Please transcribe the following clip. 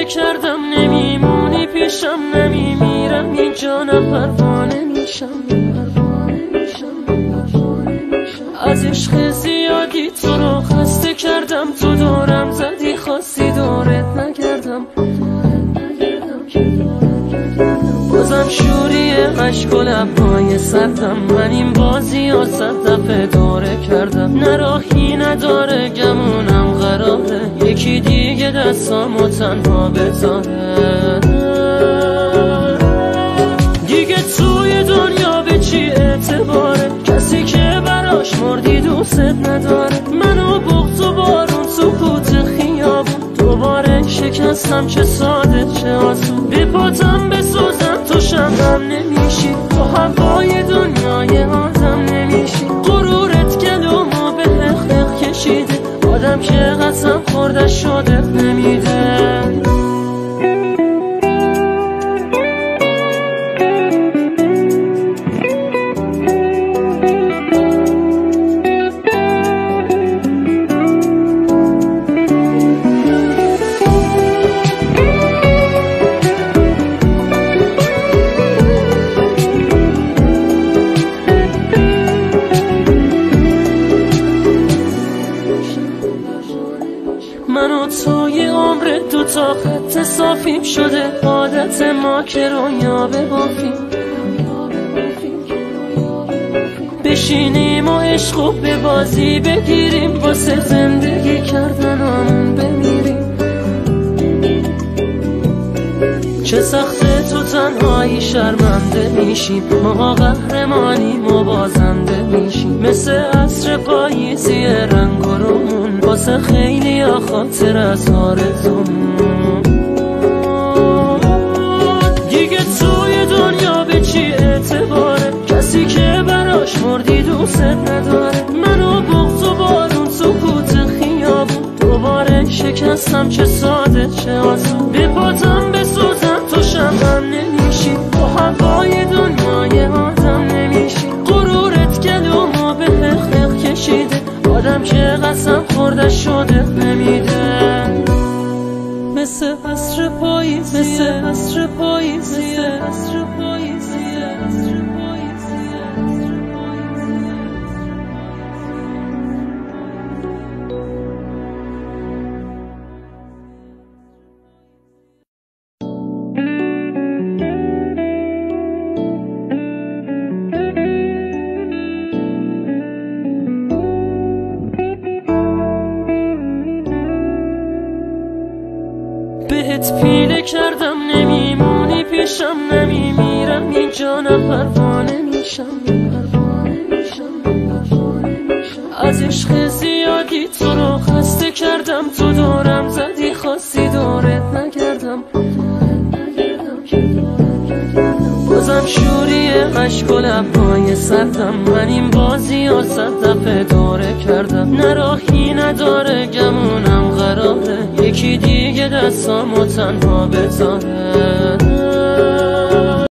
پیله کردم نمیمونی پیشم، نمیمیرم اینجا، نه پروانه میشم. از عشق زیادی تو رو خسته کردم، تو دورم زدی خواستی دورت نگردم. بازم شوری عشق و لبهای سردم، من این بازی ها 100 دفعه دوره کردم. نه راهی نداره گمونم قراره، یکی دیگه دستامو تنها بذاره. دیگه توی دنیا به چی اعتباره، کسی که براش مردی دوست نداره. منو بغض و بارون سکوت خیابون، دوباره شکستم چه ساده چه آسون. به پاتم بسازم تو شمعم نمیشی، تو هوای دنیای آدم نمیشی. غرورت گلومو به حق کشیده، آدم که قسم خورده شده نمیده. من و توی عمر دوتا خط صافیم شده، عادت ما که رویا ببافیم. بشینیم و عشقو به بازی بگیریم، واسه زندگی کردنامون بمیریم. چه سخته تو تنهایی شرمنده میشیم، ما قهرمانیم و بازنده میشیم. مثل عصر پاییزی رنگ و رومون، واسه خیلی ها خاطر از آرزومون. دیگه توی دنیا به چی اعتباره، کسی که براش مردی دوست نداره. منو بغض و بارون سکوت خیابون، دوباره شکستم چه ساده چه آسون. به پاتم بسازم تو شمعم نمیشی، تو هوای دنیای آدم نمیشی. غرورت گلومو به حق کشیده، آدم که قسم خورده شده نمیده. مثل عصر پاییزی، مثل عصر پاییزی، مثل عصر پاییزی. بهت پیله کردم نمیمونی پیشم، نمیمیرم اینجا، نه پروانه میشم. از عشق زیادی تو رو خسته کردم، تو دورم زدی خواستی دورت نگردم. بازم شوری عشق و لبهای سردم، من این بازی ها 100 دفعه دوره کردم. نه راهی نداره گمونم قراره، یکی دیگه دستامو تنها بذاره.